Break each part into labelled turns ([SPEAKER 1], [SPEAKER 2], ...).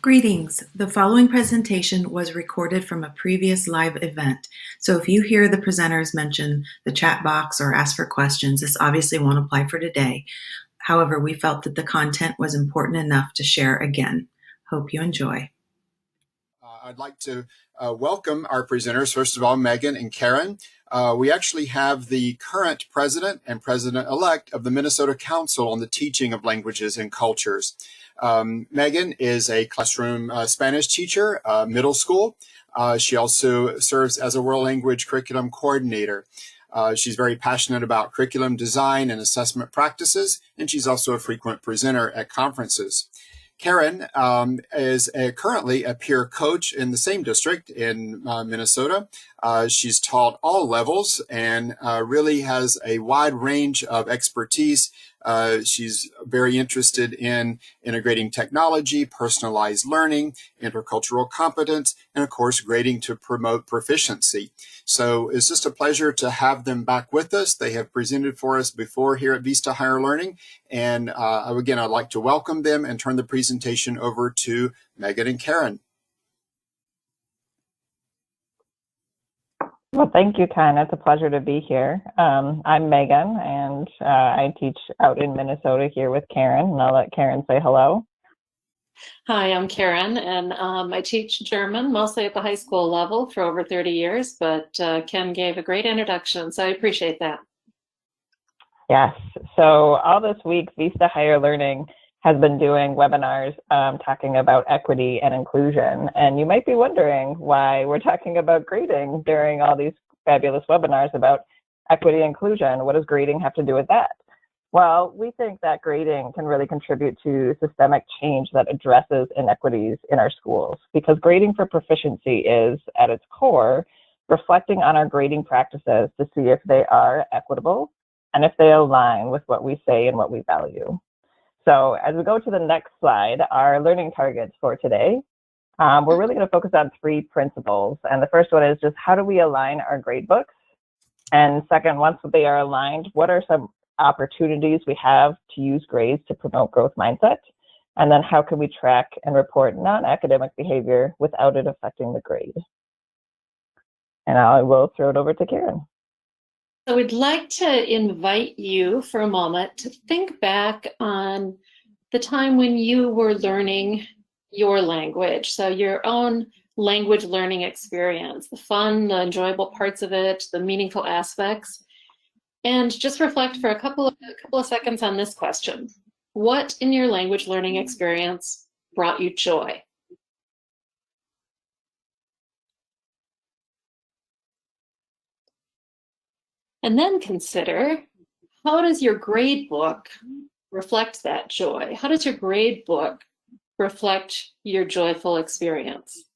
[SPEAKER 1] Greetings. The following presentation was recorded from a previous live event. So if you hear the presenters mention the chat box or ask for questions, this obviously won't apply for today. However, we felt that the content was important enough to share again. Hope you enjoy.
[SPEAKER 2] I'd like to welcome our presenters. First of all, Megan and Karen. We actually have the current president and president-elect of the Minnesota Council on the Teaching of Languages and Cultures. Megan is a classroom Spanish teacher, middle school. She also serves as a world language curriculum coordinator. She's very passionate about curriculum design and assessment practices, and she's also a frequent presenter at conferences. Karen is currently a peer coach in the same district in Minnesota. She's taught all levels and really has a wide range of expertise. She's very interested in integrating technology, personalized learning, intercultural competence, and of course, grading to promote proficiency. So it's just a pleasure to have them back with us. They have presented for us before here at Vista Higher Learning. And again, I'd like to welcome them and turn the presentation over to Megan and Karen.
[SPEAKER 3] Well, thank you, Ken. It's a pleasure to be here. I'm Megan, and I teach out in Minnesota here with Karen, and I'll let Karen say hello.
[SPEAKER 4] Hi, I'm Karen, and I teach German, mostly at the high school level for over 30 years, but Ken gave a great introduction, so I appreciate that.
[SPEAKER 3] Yes, so all this week, Vista Higher Learning has been doing webinars talking about equity and inclusion. And you might be wondering why we're talking about grading during all these fabulous webinars about equity and inclusion. What does grading have to do with that? Well, we think that grading can really contribute to systemic change that addresses inequities in our schools, because grading for proficiency is, at its core, reflecting on our grading practices to see if they are equitable and if they align with what we say and what we value. So as we go to the next slide, our learning targets for today, we're really going to focus on 3 principles. And the first one is just how do we align our grade books? And second, once they are aligned, what are some opportunities we have to use grades to promote growth mindset? And then how can we track and report non-academic behavior without it affecting the grade? And I will throw it over to Karen.
[SPEAKER 4] So we'd like to invite you for a moment to think back on the time when you were learning your language. So your own language learning experience, the fun, the enjoyable parts of it, the meaningful aspects, and just reflect for a couple of seconds on this question. What in your language learning experience brought you joy? And then consider, how does your grade book reflect that joy? How does your grade book reflect your joyful experience?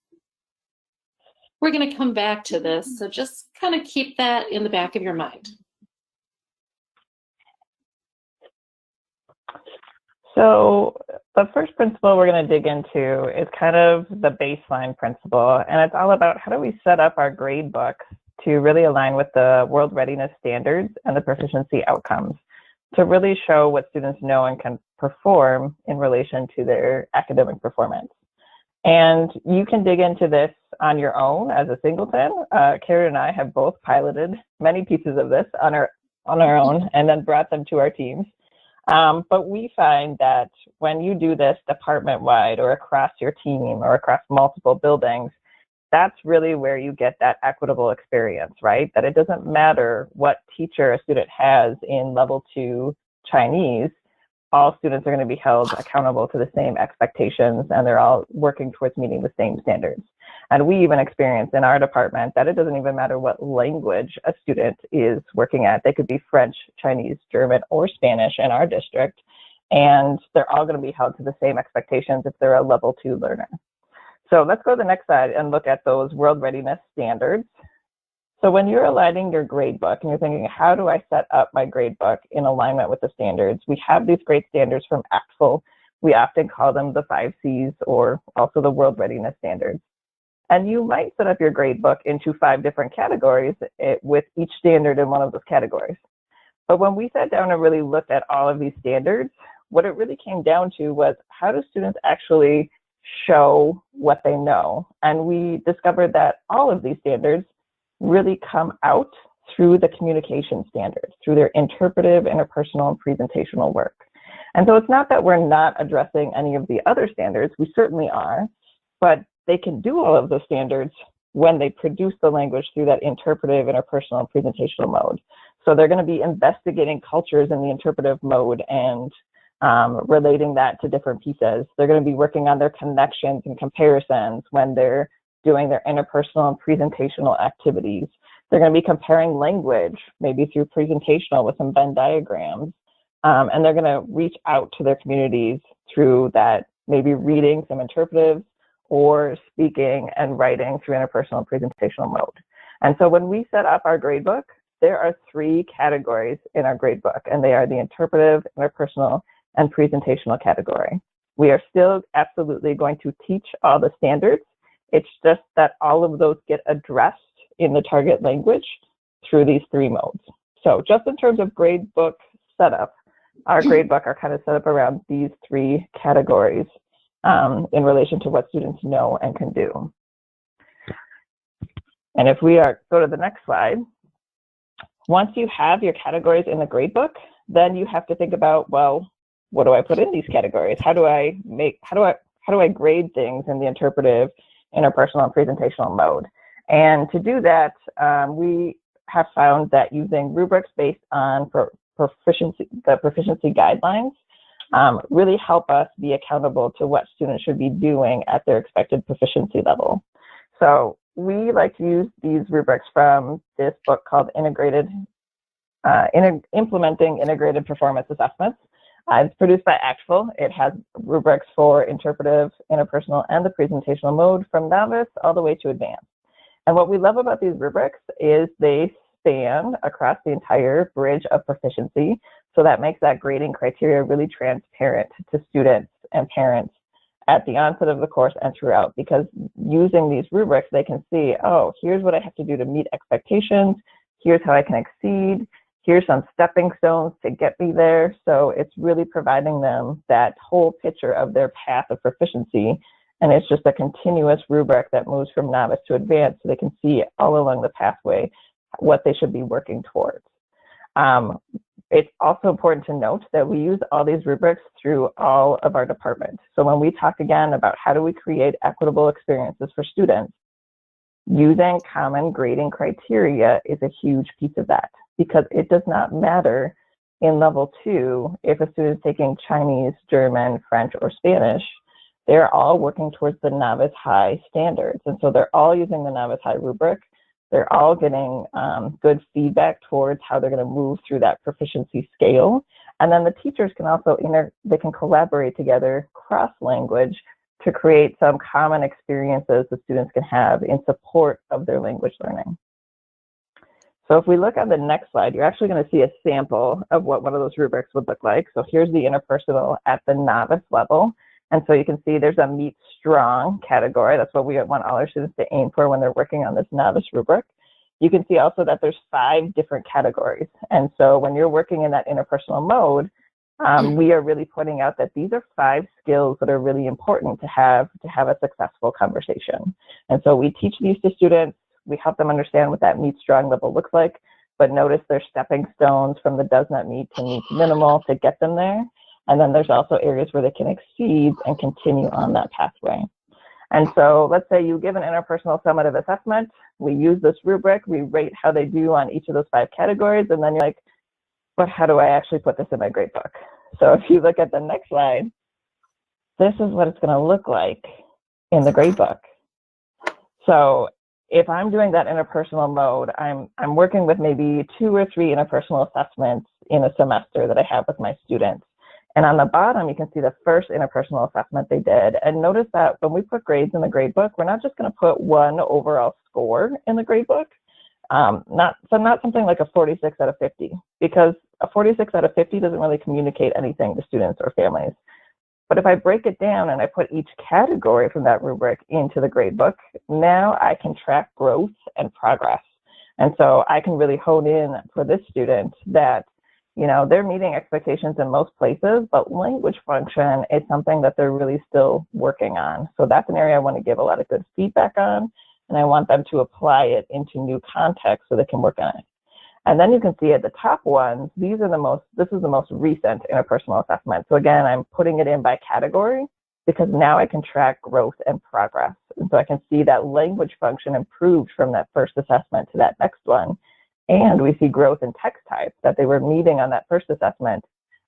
[SPEAKER 4] We're going to come back to this, so just kind of keep that in the back of your mind.
[SPEAKER 3] So the first principle we're going to dig into is kind of the baseline principle, and it's all about how do we set up our grade book to really align with the world readiness standards and the proficiency outcomes to really show what students know and can perform in relation to their academic performance. And you can dig into this on your own as a singleton. Karen and I have both piloted many pieces of this on our own and then brought them to our teams. But we find that when you do this department-wide or across your team or across multiple buildings, that's really where you get that equitable experience, right? That it doesn't matter what teacher a student has in level 2 Chinese, all students are going to be held accountable to the same expectations, and they're all working towards meeting the same standards. And we even experience in our department that it doesn't even matter what language a student is working at. They could be French, Chinese, German, or Spanish in our district, and they're all going to be held to the same expectations if they're a level 2 learner. So let's go to the next slide and look at those world readiness standards. So when you're aligning your grade book and you're thinking, how do I set up my grade book in alignment with the standards? We have these great standards from ACTFL. We often call them the 5 Cs or also the world readiness standards. And you might set up your grade book into 5 different categories with each standard in one of those categories. But when we sat down and really looked at all of these standards, what it really came down to was, how do students actually show what they know. And we discovered that all of these standards really come out through the communication standards, through their interpretive, interpersonal, and presentational work. And so it's not that we're not addressing any of the other standards, we certainly are, but they can do all of those standards when they produce the language through that interpretive, interpersonal, and presentational mode. So they're going to be investigating cultures in the interpretive mode and relating that to different pieces. They're going to be working on their connections and comparisons when they're doing their interpersonal and presentational activities. They're going to be comparing language, maybe through presentational with some Venn diagrams. And they're going to reach out to their communities through that, maybe reading some interpretives or speaking and writing through interpersonal and presentational mode. And so when we set up our gradebook, there are 3 categories in our gradebook, and they are the interpretive, interpersonal, and presentational category. We are still absolutely going to teach all the standards. It's just that all of those get addressed in the target language through these 3 modes. So just in terms of gradebook setup, our gradebook are kind of set up around these 3 categories in relation to what students know and can do. And if we go to the next slide, once you have your categories in the gradebook, then you have to think about, well, what do I put in these categories? How do I grade things in the interpretive, interpersonal, and presentational mode? And to do that, we have found that using rubrics based on proficiency guidelines really help us be accountable to what students should be doing at their expected proficiency level. So we like to use these rubrics from this book called Implementing Integrated Performance Assessments. It's produced by Actual. It has rubrics for interpretive, interpersonal, and the presentational mode from novice all the way to advanced. And what we love about these rubrics is they span across the entire bridge of proficiency. So that makes that grading criteria really transparent to students and parents at the onset of the course and throughout, because using these rubrics, they can see, oh, here's what I have to do to meet expectations. Here's how I can exceed. Here's some stepping stones to get me there. So it's really providing them that whole picture of their path of proficiency. And it's just a continuous rubric that moves from novice to advanced, so they can see all along the pathway what they should be working towards. It's also important to note that we use all these rubrics through all of our departments. So when we talk again about how do we create equitable experiences for students, using common grading criteria is a huge piece of that, because it does not matter in level 2 if a student is taking Chinese, German, French, or Spanish. They're all working towards the novice high standards. And so they're all using the novice high rubric. They're all getting good feedback towards how they're going to move through that proficiency scale. And then the teachers can also, they can collaborate together cross-language to create some common experiences the students can have in support of their language learning. So if we look at the next slide, you're actually going to see a sample of what one of those rubrics would look like. So here's the interpersonal at the novice level. And so you can see there's a meet strong category. That's what we want all our students to aim for when they're working on this novice rubric. You can see also that there's 5 different categories. And so when you're working in that interpersonal mode, we are really pointing out that these are 5 skills that are really important to have a successful conversation. And so we teach these to students. We help them understand what that meet strong level looks like, but notice there's stepping stones from the does not meet to meet minimal to get them there. And then there's also areas where they can exceed and continue on that pathway. And so let's say you give an interpersonal summative assessment. We use this rubric. We rate how they do on each of those 5 categories. And then you're like, but how do I actually put this in my gradebook? So if you look at the next slide, this is what it's going to look like in the gradebook. So if I'm doing that interpersonal mode, I'm working with maybe 2 or 3 interpersonal assessments in a semester that I have with my students. And on the bottom, you can see the first interpersonal assessment they did. And notice that when we put grades in the gradebook, we're not just going to put one overall score in the gradebook. Not something like a 46 out of 50, because a 46 out of 50 doesn't really communicate anything to students or families. But if I break it down and I put each category from that rubric into the gradebook, now I can track growth and progress. And so I can really hone in for this student that You know, they're meeting expectations in most places, but language function is something that they're really still working on. So that's an area I want to give a lot of good feedback on, and I want them to apply it into new contexts so they can work on it. And then you can see at the top ones, this is the most recent interpersonal assessment. So again, I'm putting it in by category because now I can track growth and progress. And so I can see that language function improved from that first assessment to that next one. And we see growth in text type, that they were meeting on that first assessment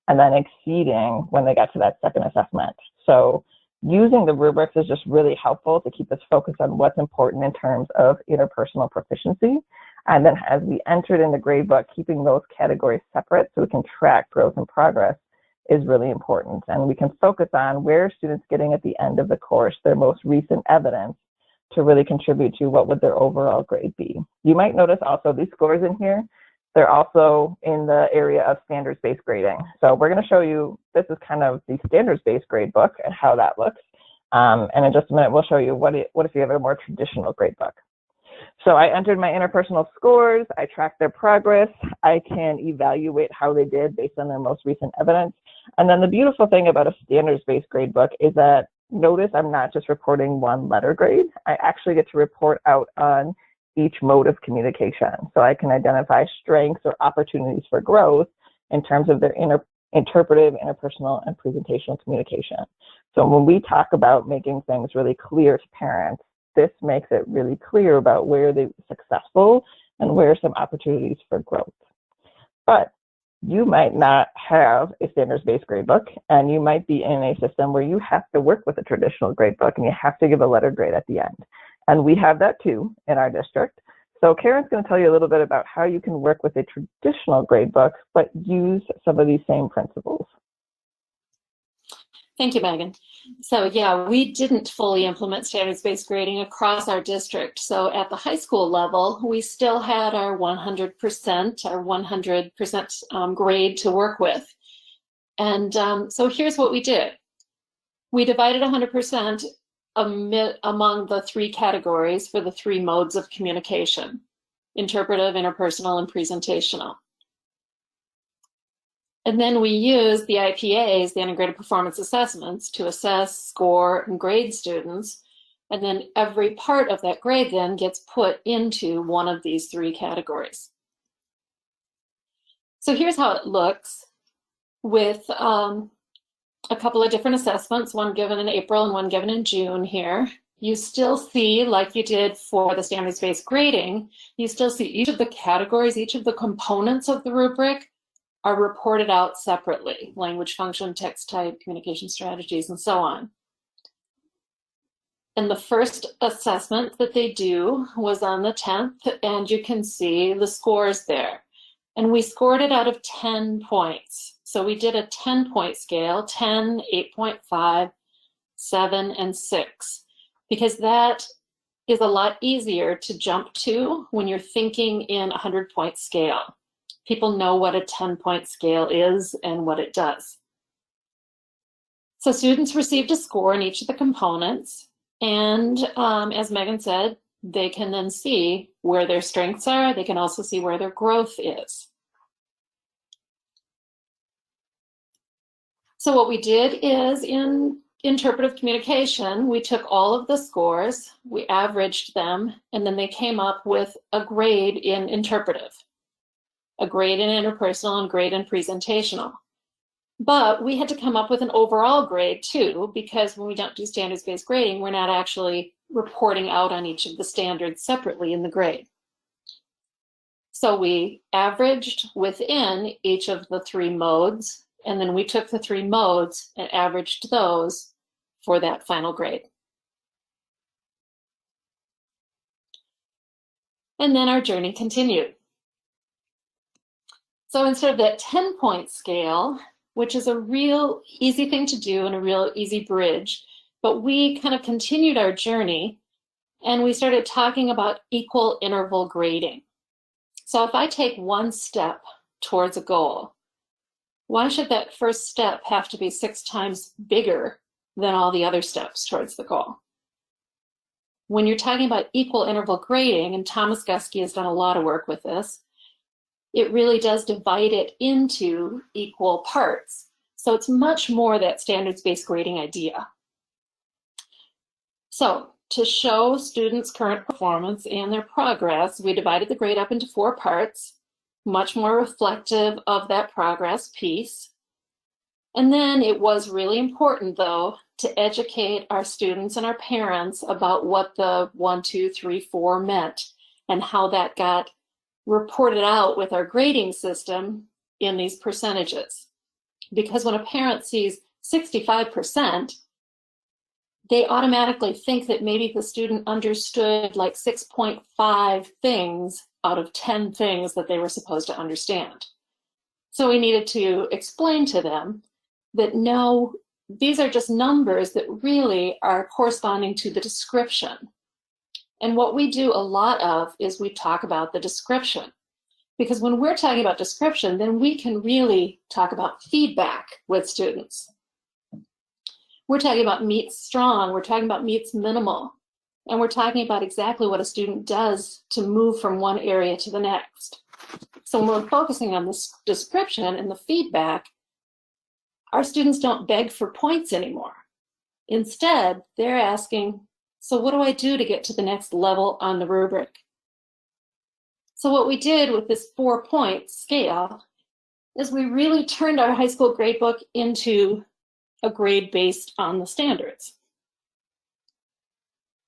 [SPEAKER 3] and then exceeding when they got to that second assessment. So using the rubrics is just really helpful to keep us focused on what's important in terms of interpersonal proficiency. And then as we entered in the gradebook, keeping those categories separate so we can track growth and progress is really important. And we can focus on where students getting at the end of the course, their most recent evidence to really contribute to what would their overall grade be. You might notice also these scores in here, they're also in the area of standards-based grading. So we're gonna show you, this is kind of the standards-based grade book and how that looks. And in just a minute, we'll show you what if you have a more traditional grade book. So I entered my interpersonal scores, I track their progress, I can evaluate how they did based on their most recent evidence. And then the beautiful thing about a standards-based grade book is that, notice I'm not just reporting one letter grade, I actually get to report out on each mode of communication. So I can identify strengths or opportunities for growth in terms of their interpretive, interpersonal, and presentational communication. So when we talk about making things really clear to parents, this makes it really clear about where they're successful and where some opportunities for growth. But you might not have a standards-based gradebook, and you might be in a system where you have to work with a traditional gradebook and you have to give a letter grade at the end. And we have that too in our district. So Karen's going to tell you a little bit about how you can work with a traditional gradebook, but use some of these same principles.
[SPEAKER 4] Thank you, Megan. So yeah, we didn't fully implement standards-based grading across our district. So at the high school level, we still had our 100% grade to work with. And so here's what we did. We divided 100% among the three categories for the three modes of communication: interpretive, interpersonal, and presentational. And then we use the IPAs, the integrated performance assessments, to assess, score, and grade students. And then every part of that grade then gets put into one of these three categories. So here's how it looks with a couple of different assessments, one given in April and one given in June here. You still see, like you did for the standards-based grading, you still see each of the categories, each of the components of the rubric are reported out separately: language function, text type, communication strategies, and so on. And the first assessment that they do was on the 10th, and you can see the scores there. And we scored it out of 10 points. So we did a 10-point scale: 10, 8.5, 7, and 6, because that is a lot easier to jump to when you're thinking in a 100-point scale. People know what a 10-point scale is and what it does. So students received a score in each of the components, and as Megan said, they can then see where their strengths are. They can also see where their growth is. So what we did is, in interpretive communication, we took all of the scores, we averaged them, and then they came up with a grade in interpretive, a grade in interpersonal, and grade in presentational. But we had to come up with an overall grade too, because when we don't do standards-based grading, we're not actually reporting out on each of the standards separately in the grade. So we averaged within each of the three modes, and then we took the three modes and averaged those for that final grade. And then our journey continued. So instead of that 10-point scale, which is a real easy thing to do and a real easy bridge, but we kind of continued our journey and we started talking about equal interval grading. So if I take one step towards a goal, why should that first step have to be 6 times bigger than all the other steps towards the goal? When you're talking about equal interval grading, and Thomas Guskey has done a lot of work with this, it really does divide it into equal parts. So it's much more that standards-based grading idea. So to show students' current performance and their progress, we divided the grade up into 4 parts, much more reflective of that progress piece. And then it was really important, though, to educate our students and our parents about what the 1, 2, 3, 4 meant and how that got reported out with our grading system in these percentages. Because when a parent sees 65%, they automatically think that maybe the student understood like 6.5 things out of 10 things that they were supposed to understand. So we needed to explain to them that no, these are just numbers that really are corresponding to the description. And what we do a lot of is we talk about the description. Because when we're talking about description, then we can really talk about feedback with students. We're talking about meets strong, we're talking about meets minimal, and we're talking about exactly what a student does to move from one area to the next. So when we're focusing on this description and the feedback, our students don't beg for points anymore. Instead, they're asking, so what do I do to get to the next level on the rubric? So what we did with this 4-point scale is we really turned our high school gradebook into a grade based on the standards.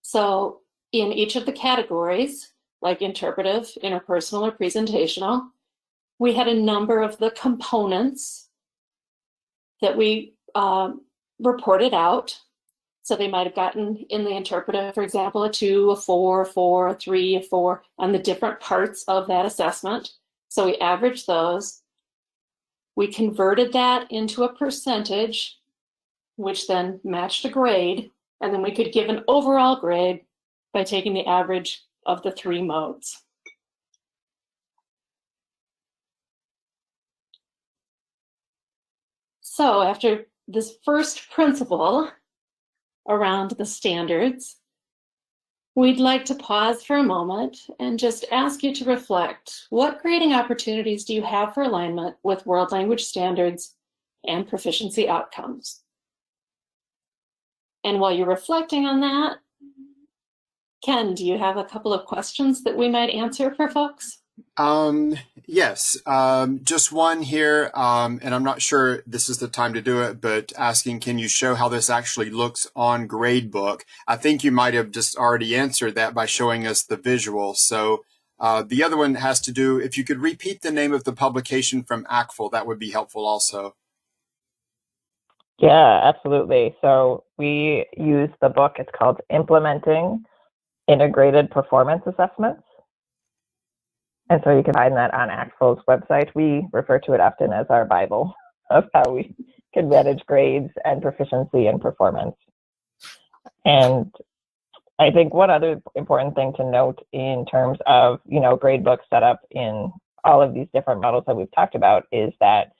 [SPEAKER 4] So in each of the categories, like interpretive, interpersonal, or presentational, we had a number of the components that we reported out. So they might have gotten in the interpretive, for example, a 2, a 4, a 4, a 3, a 4, on the different parts of that assessment. So we averaged those. We converted that into a percentage, which then matched a grade, and then we could give an overall grade by taking the average of the 3 modes. So after this first principle around the standards, we'd like to pause for a moment and just ask you to reflect. What grading opportunities do you have for alignment with world language standards and proficiency outcomes? And while you're reflecting on that, Ken, do you have a couple of questions that we might answer for folks?
[SPEAKER 2] Yes, just one here, and I'm not sure this is the time to do it, but asking, can you show how this actually looks on gradebook? I think you might have just already answered that by showing us the visual. So the other one has to do, if you could repeat the name of the publication from ACFL, that would be helpful also.
[SPEAKER 3] Yeah, absolutely. So we use the book. It's called Implementing Integrated Performance Assessments. And so you can find that on ACFL's website. We refer to it often as our Bible of how we can manage grades and proficiency and performance. And I think one other important thing to note in terms of, gradebook setup in all of these different models that we've talked about is that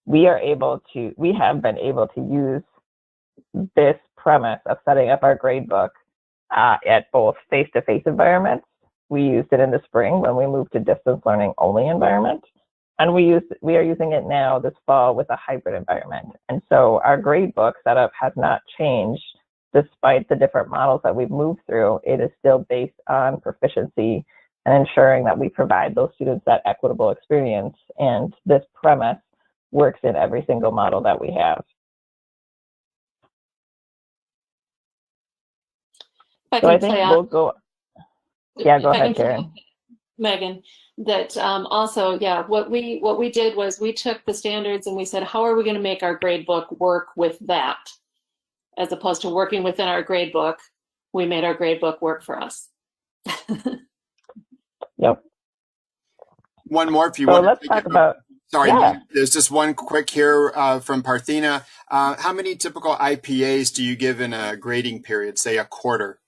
[SPEAKER 3] we have been able to use this premise of setting up our gradebook at both face-to-face environments. We used it in the spring when we moved to distance learning only environment. And we are using it now this fall with a hybrid environment. And so our gradebook setup has not changed despite the different models that we've moved through. It is still based on proficiency and ensuring that we provide those students that equitable experience. And this premise works in every single model that we have. So I think we'll go. Yeah, go ahead, Karen.
[SPEAKER 4] Megan, that also, yeah, what we did was we took the standards and we said, how are we going to make our gradebook work with that? As opposed to working within our gradebook, we made our gradebook work for us.
[SPEAKER 3] Yep.
[SPEAKER 2] One more if you want.
[SPEAKER 3] Let's talk about.
[SPEAKER 2] Sorry,
[SPEAKER 3] yeah.
[SPEAKER 2] There's just one quick here from Parthena. How many typical IPAs do you give in a grading period, say a quarter?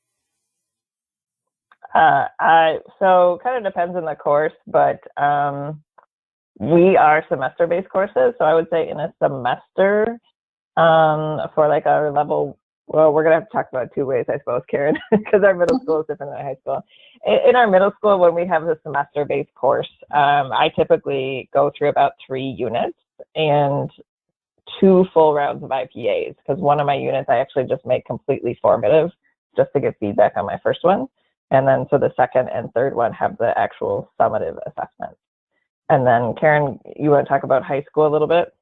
[SPEAKER 3] So kind of depends on the course, but we are semester-based courses. So I would say in a semester, for like our level Well, we're going to have to talk about it two ways, I suppose, Karen, because our middle school is different than high school. In our middle school, when we have a semester-based course, I typically go through about 3 units and 2 full rounds of IPAs, because one of my units I actually just make completely formative just to get feedback on my first one. And then so the second and third one have the actual summative assessments. And then Karen, you want to talk about high school a little bit?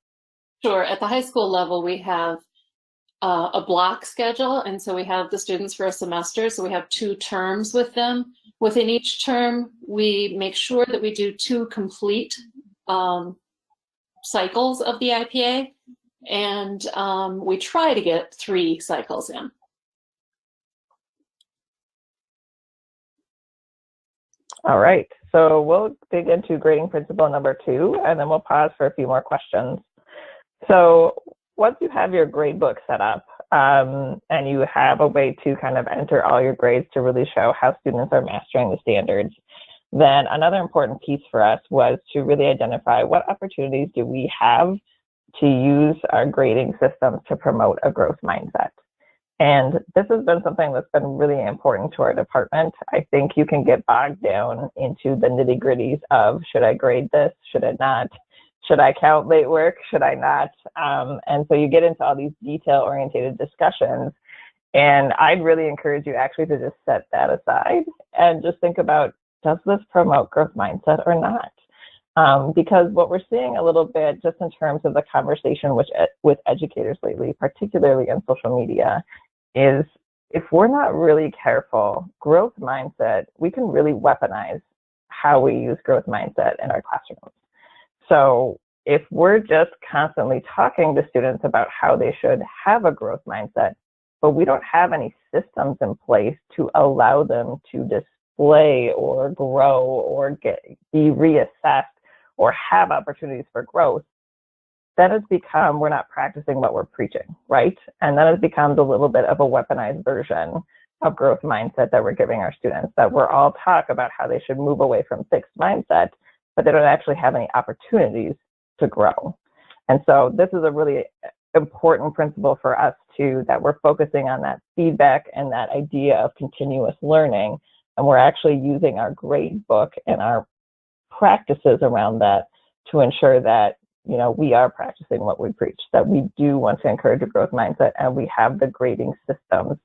[SPEAKER 4] Sure. At the high school level, we have a block schedule. And so we have the students for a semester. So we have 2 terms with them. Within each term, we make sure that we do 2 complete cycles of the IPA. And we try to get 3 cycles in.
[SPEAKER 3] All right, so we'll dig into grading principle number 2, and then we'll pause for a few more questions. So once you have your grade book set up, and you have a way to kind of enter all your grades to really show how students are mastering the standards, then another important piece for us was to really identify what opportunities do we have to use our grading systems to promote a growth mindset. And this has been something that's been really important to our department. I think you can get bogged down into the nitty-gritties of, should I grade this? Should I not? Should I count late work? Should I not? And so you get into all these detail-oriented discussions. And I'd really encourage you actually to just set that aside and just think about, does this promote growth mindset or not? Because what we're seeing a little bit just in terms of the conversation with educators lately, particularly in social media, is if we're not really careful, growth mindset, we can really weaponize how we use growth mindset in our classrooms. So if we're just constantly talking to students about how they should have a growth mindset, but we don't have any systems in place to allow them to display or grow or be reassessed or have opportunities for growth, then it's become, we're not practicing what we're preaching, right? And then it becomes a little bit of a weaponized version of growth mindset that we're giving our students, that we're all talk about how they should move away from fixed mindset, but they don't actually have any opportunities to grow. And so this is a really important principle for us too, that we're focusing on that feedback and that idea of continuous learning. And we're actually using our grade book and our practices around that to ensure that, you know, we are practicing what we preach, that we do want to encourage a growth mindset, and we have the grading systems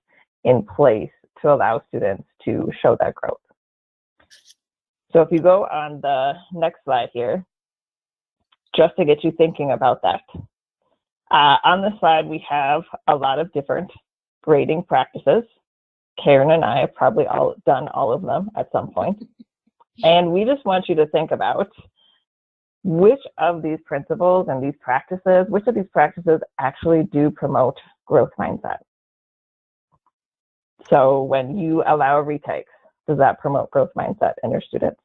[SPEAKER 3] in place to allow students to show that growth. So if you go on the next slide here, just to get you thinking about that. On the slide, we have a lot of different grading practices. Karen and I have probably all done all of them at some point. And we just want you to think about which of these principles and these practices, which of these practices actually do promote growth mindset. So when you allow retakes, does that promote growth mindset in your students?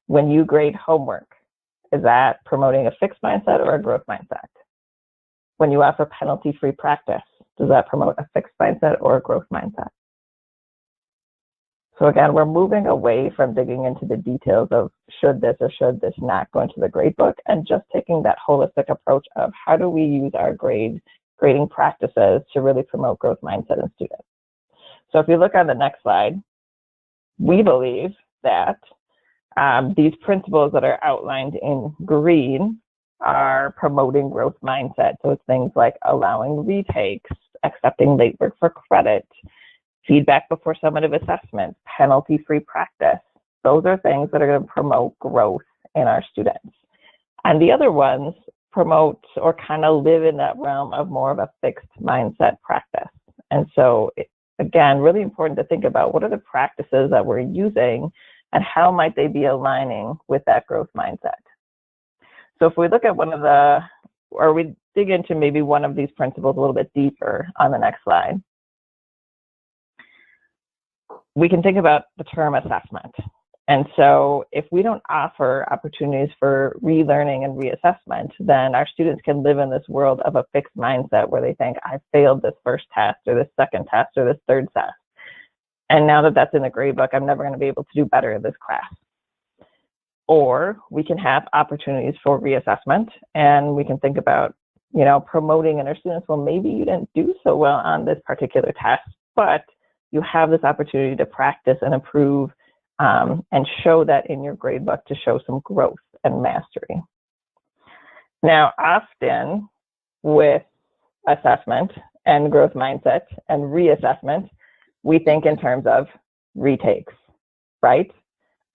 [SPEAKER 3] When you grade homework, is that promoting a fixed mindset or a growth mindset? When you offer penalty-free practice, does that promote a fixed mindset or a growth mindset? So again, we're moving away from digging into the details of should this or should this not go into the grade book, and just taking that holistic approach of how do we use our grading practices to really promote growth mindset in students. So if you look on the next slide, we believe that these principles that are outlined in green are promoting growth mindset. So it's things like allowing retakes, accepting late work for credit, feedback before summative assessment, penalty-free practice. Those are things that are going to promote growth in our students. And the other ones promote or kind of live in that realm of more of a fixed mindset practice. And so, again, really important to think about what are the practices that we're using and how might they be aligning with that growth mindset. So if we look at we dig into maybe one of these principles a little bit deeper on the next slide, we can think about the term assessment. And so if we don't offer opportunities for relearning and reassessment, then our students can live in this world of a fixed mindset where they think, I failed this first test or this second test or this third test. And now that that's in the grade book, I'm never going to be able to do better in this class. Or we can have opportunities for reassessment, and we can think about promoting in our students, well, maybe you didn't do so well on this particular test, but you have this opportunity to practice and improve and show that in your grade book to show some growth and mastery. Now, often with assessment and growth mindset and reassessment, we think in terms of retakes, right?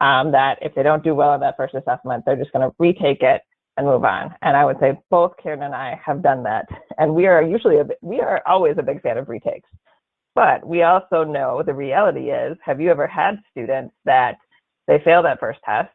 [SPEAKER 3] That if they don't do well on that first assessment, they're just going to retake it and move on. And I would say both Karen and I have done that. And we are always a big fan of retakes. But we also know the reality is, have you ever had students that they fail that first test,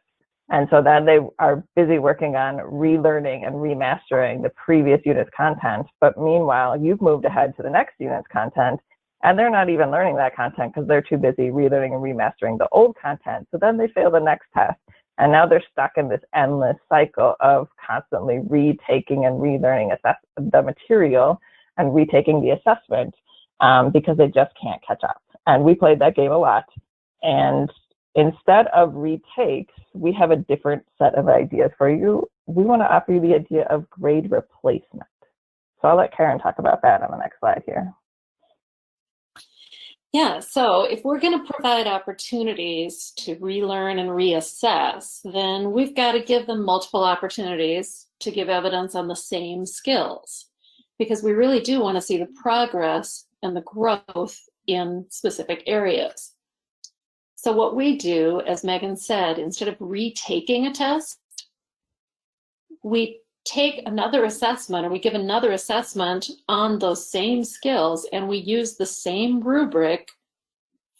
[SPEAKER 3] and so then they are busy working on relearning and remastering the previous unit's content, but meanwhile, you've moved ahead to the next unit's content, and they're not even learning that content because they're too busy relearning and remastering the old content. So then they fail the next test, and now they're stuck in this endless cycle of constantly retaking and relearning the material and retaking the assessment because they just can't catch up. And we played that game a lot. And instead of retakes, we have a different set of ideas for you. We want to offer you the idea of grade replacement. So I'll let Karen talk about that on the next slide here.
[SPEAKER 4] Yeah, so if we're going to provide opportunities to relearn and reassess, then we've got to give them multiple opportunities to give evidence on the same skills, because we really do want to see the progress and the growth in specific areas. So what we do, as Megan said, instead of retaking a test, we take another assessment, or we give another assessment on those same skills, and we use the same rubric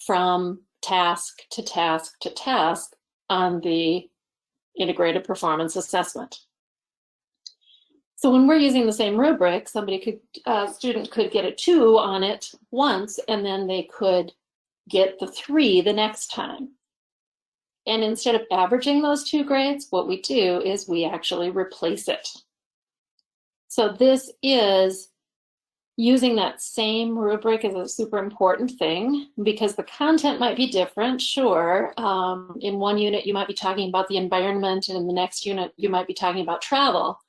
[SPEAKER 4] from task to task to task on the integrated performance assessment. So when we're using the same rubric, a student could get a 2 on it once, and then they could get the 3 the next time. And instead of averaging those 2 grades, what we do is we actually replace it. So this is using that same rubric is a super important thing, because the content might be different, sure. In one unit, you might be talking about the environment, and in the next unit, you might be talking about travel.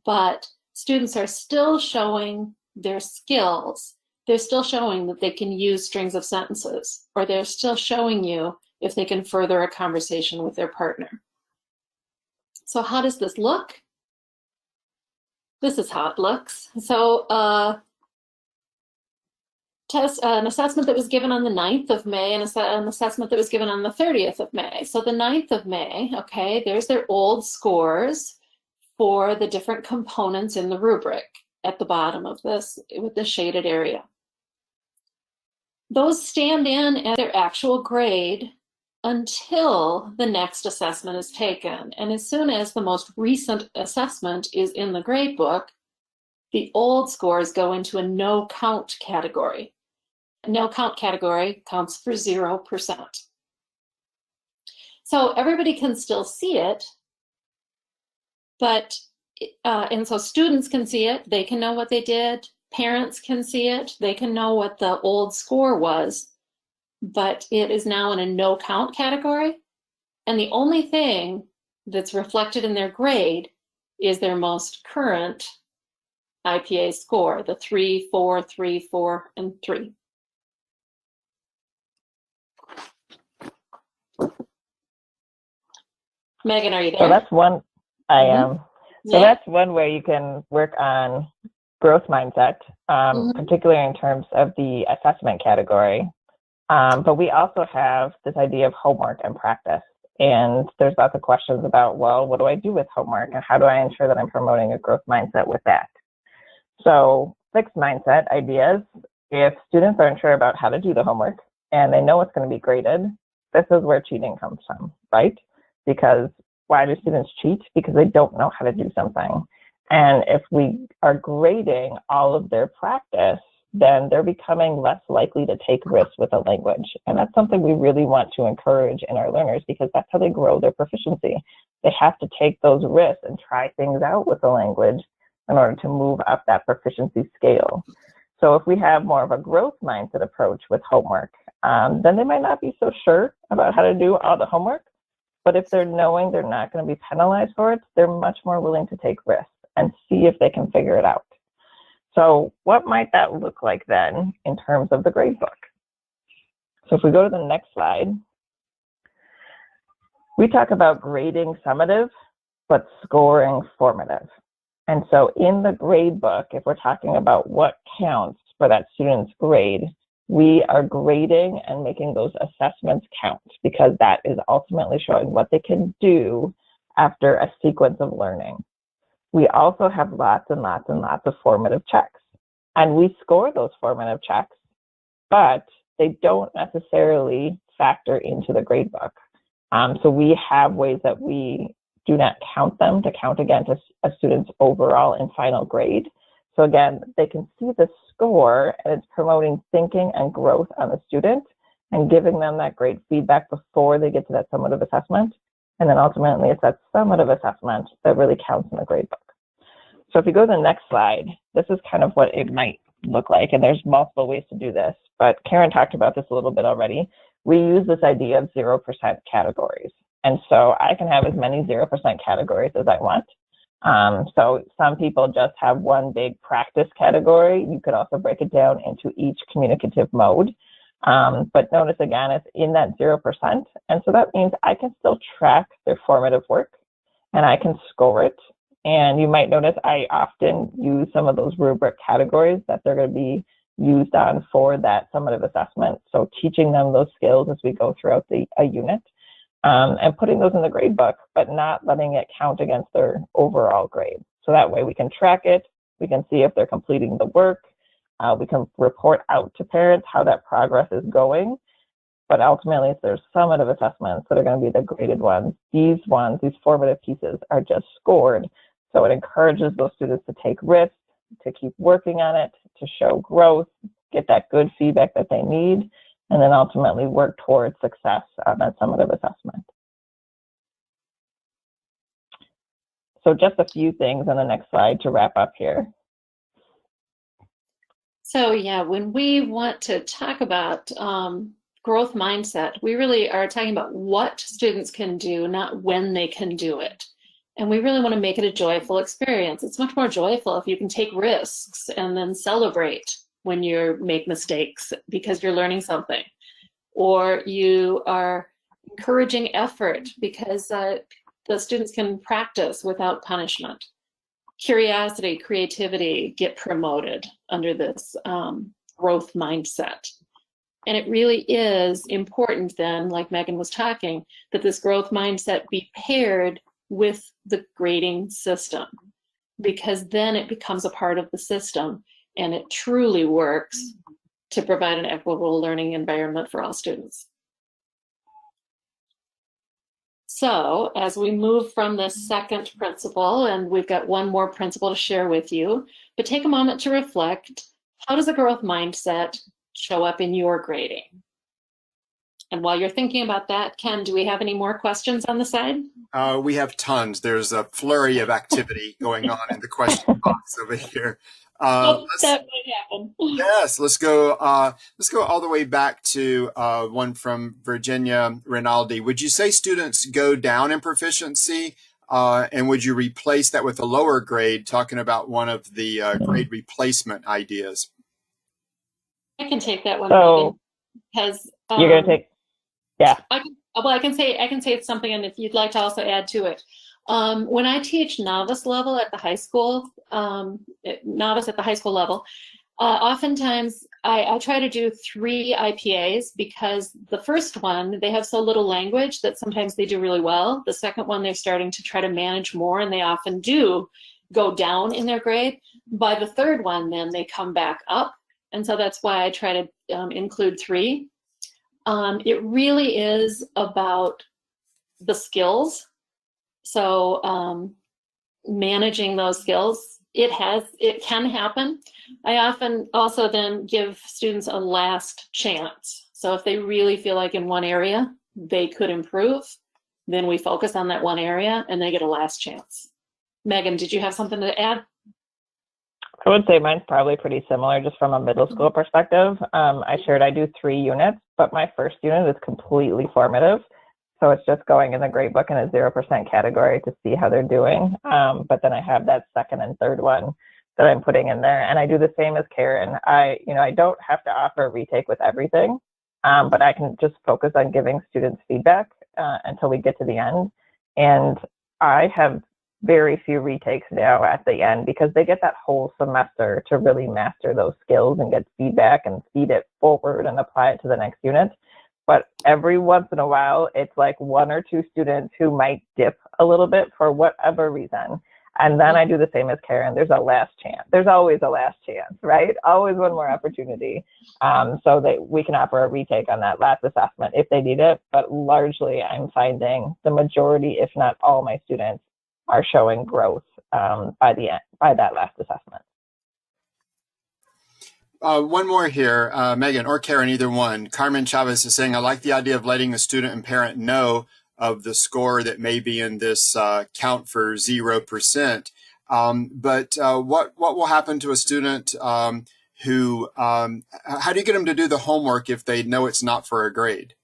[SPEAKER 4] But students are still showing their skills. They're still showing that they can use strings of sentences, or they're still showing you if they can further a conversation with their partner. So how does this look? This is how it looks. So an assessment that was given on the 9th of May and an assessment that was given on the 30th of May. So the 9th of May, okay, there's their old scores for the different components in the rubric at the bottom of this with the shaded area. Those stand in at their actual grade until the next assessment is taken. And as soon as the most recent assessment is in the grade book, the old scores go into a no count category. A no count category counts for 0%. So everybody can still see it, but, and so students can see it, they can know what they did, parents can see it, they can know what the old score was, but it is now in a no count category. And the only thing that's reflected in their grade is their most current IPA score, the 3, 4, 3, 4, and 3. Megan, are you there?
[SPEAKER 3] So that's one, I am. So
[SPEAKER 4] Yeah.
[SPEAKER 3] that's one way you can work on growth mindset, particularly in terms of the assessment category. But we also have this idea of homework and practice. And there's lots of questions about, well, what do I do with homework? And how do I ensure that I'm promoting a growth mindset with that? So fixed mindset ideas, if students are unsure about how to do the homework and they know it's going to be graded, this is where cheating comes from, right? Because why do students cheat? Because they don't know how to do something. And if we are grading all of their practice, then they're becoming less likely to take risks with a language. And that's something we really want to encourage in our learners, because that's how they grow their proficiency. They have to take those risks and try things out with the language in order to move up that proficiency scale. So if we have more of a growth mindset approach with homework, then they might not be so sure about how to do all the homework. But if they're knowing they're not going to be penalized for it, they're much more willing to take risks and see if they can figure it out. So what might that look like then in terms of the gradebook? So if we go to the next slide, we talk about grading summative, but scoring formative. And so in the gradebook, if we're talking about what counts for that student's grade, we are grading and making those assessments count, because that is ultimately showing what they can do after a sequence of learning. We also have lots and lots and lots of formative checks, and we score those formative checks, but they don't necessarily factor into the gradebook. So we have ways that we do not count them to count against a student's overall and final grade. So again, they can see the score, and it's promoting thinking and growth on the student and giving them that great feedback before they get to that summative assessment. And then ultimately it's that summative assessment that really counts in the gradebook. So if you go to the next slide, this is kind of what it might look like. And there's multiple ways to do this, but Karen talked about this a little bit already. We use this idea of 0% categories. And so I can have as many 0% categories as I want. So some people just have one big practice category. You could also break it down into each communicative mode. But notice again, it's in that 0%. And so that means I can still track their formative work and I can score it. And you might notice I often use some of those rubric categories that they're going to be used on for that summative assessment. So teaching them those skills as we go throughout a unit. And putting those in the grade book, but not letting it count against their overall grade. So that way we can track it, we can see if they're completing the work, we can report out to parents how that progress is going, but ultimately if there's summative assessments that are going to be the graded ones, these formative pieces are just scored. So it encourages those students to take risks, to keep working on it, to show growth, get that good feedback that they need, and then ultimately work towards success on that summative assessment. So just a few things on the next slide to wrap up here.
[SPEAKER 4] So yeah, when we want to talk about growth mindset, we really are talking about what students can do, not when they can do it. And we really want to make it a joyful experience. It's much more joyful if you can take risks and then celebrate when you make mistakes because you're learning something, or you are encouraging effort because the students can practice without punishment. Curiosity, creativity get promoted under this growth mindset. And it really is important then, like Megan was talking, that this growth mindset be paired with the grading system, because then it becomes a part of the system and it truly works to provide an equitable learning environment for all students. So as we move from this second principle, and we've got one more principle to share with you, but take a moment to reflect, how does a growth mindset show up in your grading? And while you're thinking about that, Ken, do we have any more questions on the side?
[SPEAKER 2] We have tons. There's a flurry of activity going on in the question box over here.
[SPEAKER 4] That might happen.
[SPEAKER 2] Yes, let's go all the way back to one from Virginia Rinaldi. Would you say students go down in proficiency, and would you replace that with a lower grade? Talking about one of the grade replacement ideas.
[SPEAKER 4] I can take that one.
[SPEAKER 3] So
[SPEAKER 4] because
[SPEAKER 3] you're going to take, yeah.
[SPEAKER 4] I can say it's something, and if you'd like to also add to it. When I teach novice level at the high school, level, oftentimes I try to do 3 IPAs, because the first one, they have so little language that sometimes they do really well. The second one, they're starting to try to manage more, and they often do go down in their grade. By the third one, then they come back up. And so that's why I try to include 3. It really is about the skills. So managing those skills, it can happen. I often also then give students a last chance. So if they really feel like in one area they could improve, then we focus on that one area and they get a last chance. Megan, did you have something to add?
[SPEAKER 3] I would say mine's probably pretty similar, just from a middle school perspective. I shared I do 3 units, but my first unit is completely formative. So it's just going in the grade book in a 0% category to see how they're doing. But then I have that second and third one that I'm putting in there. And I do the same as Karen. I don't have to offer a retake with everything, but I can just focus on giving students feedback until we get to the end. And I have very few retakes now at the end because they get that whole semester to really master those skills and get feedback and feed it forward and apply it to the next unit. But every once in a while, it's like 1 or 2 students who might dip a little bit for whatever reason. And then I do the same as Karen. There's a last chance. There's always a last chance, right? Always one more opportunity. So that we can offer a retake on that last assessment if they need it. But largely, I'm finding the majority, if not all my students, are showing growth by that last assessment.
[SPEAKER 2] One more here, Megan or Karen, either one. Carmen Chavez is saying, I like the idea of letting the student and parent know of the score that may be in this count for 0%. But what will happen to a student who, how do you get them to do the homework if they know it's not for a grade?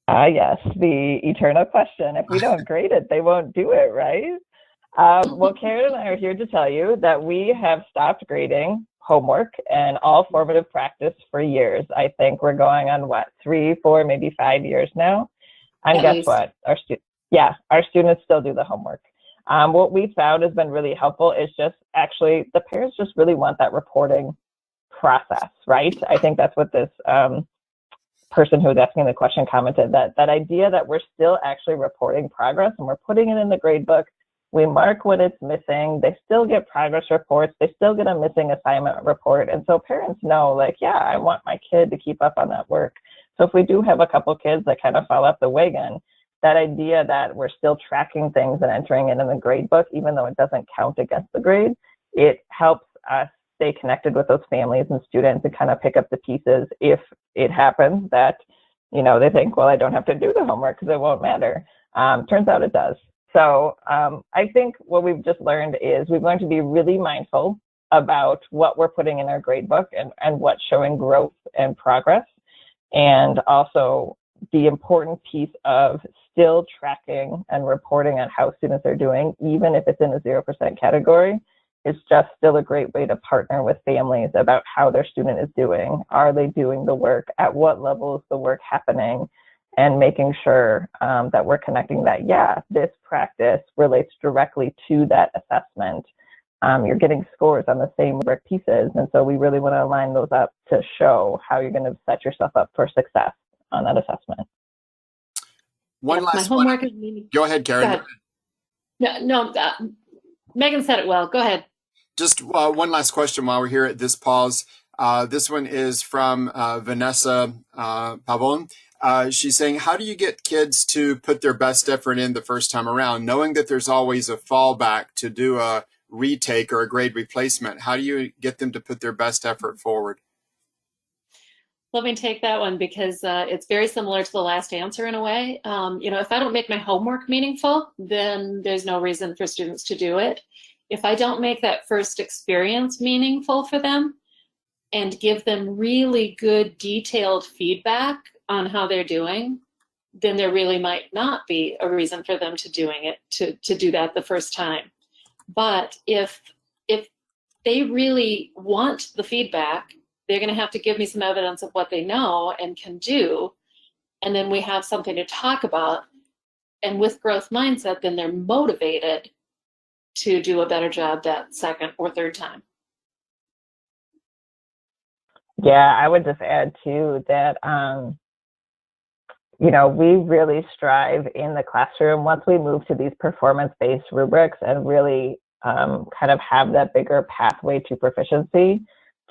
[SPEAKER 3] Yes, the eternal question. If we don't grade it, they won't do it, right? Well, Karen and I are here to tell you that we have stopped grading homework and all formative practice for years. I think we're going on, 3, 4, maybe 5 years now. And guess what? Our students still do the homework. What we found has been really helpful is just actually the parents just really want that reporting process, right? I think that's what this person who was asking the question commented, that idea that we're still actually reporting progress and we're putting it in the grade book. We mark when it's missing. They still get progress reports. They still get a missing assignment report. And so parents know, like, yeah, I want my kid to keep up on that work. So if we do have a couple kids that kind of fall off the wagon, that idea that we're still tracking things and entering it in the grade book, even though it doesn't count against the grade, it helps us stay connected with those families and students and kind of pick up the pieces if it happens that, they think, well, I don't have to do the homework because it won't matter. Turns out it does. So I think what we've just learned is we've learned to be really mindful about what we're putting in our grade book and what's showing growth and progress. And also the important piece of still tracking and reporting on how students are doing, even if it's in the 0% category, is just still a great way to partner with families about how their student is doing. Are they doing the work? At what level is the work happening? And making sure that we're connecting that, this practice relates directly to that assessment. You're getting scores on the same rubric pieces. And so we really want to line those up to show how you're going to set yourself up for success on that assessment.
[SPEAKER 2] One last one. Go ahead, Karen.
[SPEAKER 4] Go ahead. No, Megan said it well. Go ahead.
[SPEAKER 2] Just one last question while we're here at this pause. This one is from Vanessa Pavon. She's saying, how do you get kids to put their best effort in the first time around, knowing that there's always a fallback to do a retake or a grade replacement? How do you get them to put their best effort forward?
[SPEAKER 4] Let me take that one because it's very similar to the last answer in a way. If I don't make my homework meaningful, then there's no reason for students to do it. If I don't make that first experience meaningful for them and give them really good detailed feedback on how they're doing, then there really might not be a reason for them to do that the first time. But if they really want the feedback, they're going to have to give me some evidence of what they know and can do, and then we have something to talk about. And with growth mindset, then they're motivated to do a better job that second or third time.
[SPEAKER 3] Yeah, I would just add too that we really strive in the classroom once we move to these performance-based rubrics and really kind of have that bigger pathway to proficiency,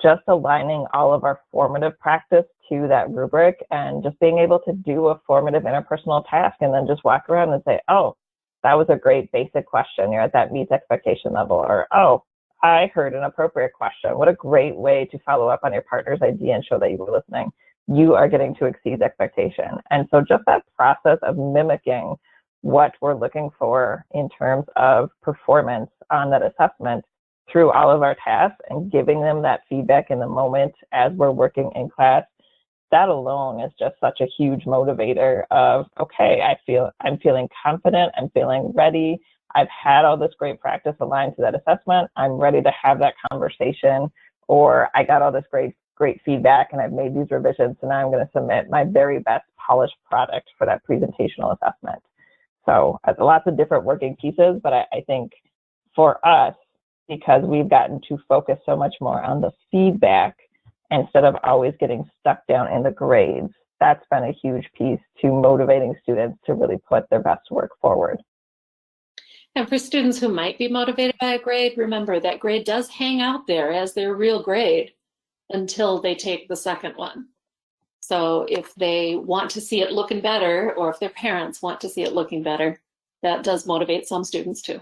[SPEAKER 3] just aligning all of our formative practice to that rubric and just being able to do a formative interpersonal task and then just walk around and say, oh, that was a great basic question. That meets expectation level. Or, oh, I heard an appropriate question. What a great way to follow up on your partner's idea and show that you were listening. You are getting to exceed expectation. And so just that process of mimicking what we're looking for in terms of performance on that assessment through all of our tasks and giving them that feedback in the moment as we're working in class, that alone is just such a huge motivator of, okay, I'm feeling confident, I'm feeling ready, I've had all this great practice aligned to that assessment. I'm ready to have that conversation, or I got all this great feedback and I've made these revisions, and now I'm going to submit my very best polished product for that presentational assessment. So lots of different working pieces, but I think for us, because we've gotten to focus so much more on the feedback instead of always getting stuck down in the grades, that's been a huge piece to motivating students to really put their best work forward.
[SPEAKER 4] And for students who might be motivated by a grade, remember that grade does hang out there as their real grade until they take the second one. So if they want to see it looking better, or if their parents want to see it looking better, that does motivate some students too.